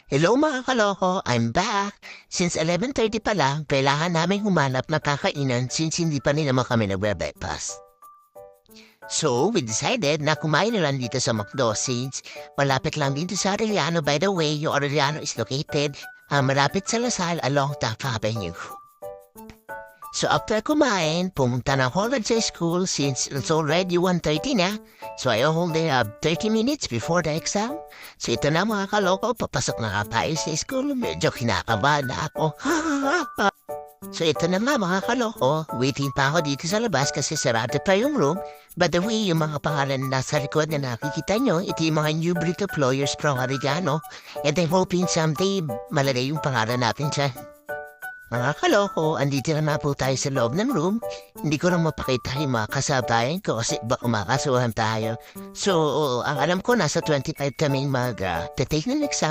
Hello mga kaloko, I'm back. Since 11:30 pa lang, kailangan namin humanap ng kakainan since hindi pa rin naman kami nagbe-breakfast. So, we decided na kumain na lang dito sa McDo since malapit lang dito sa Arellano. By the way, yung Arellano is located malapit sa Lasal along Taft Avenue. So after kumain, pumunta ng Holland sa school since it's already 1:30 na. So I only have 30 minutes before the exam. So ito na mga kaloko, papasok na tayo sa school. Medyo kinakabahan na ako. So ito na nga mga kaloko, waiting pa ako dito sa labas kasi sarado pa yung room. By the way, yung mga pangalan na nasa likod na nakikita nyo, ito yung mga new breed of lawyers from Arellano. And I'm hoping someday malagay yung pangalan natin siya. Mga kaloko, andito na po tayo sa loob ng room. Hindi ko lang mapakita yung mga kasabayan ko kasi baka makasuhan tayo. So, ang alam ko, nasa 25 kaming mag-take ng exam.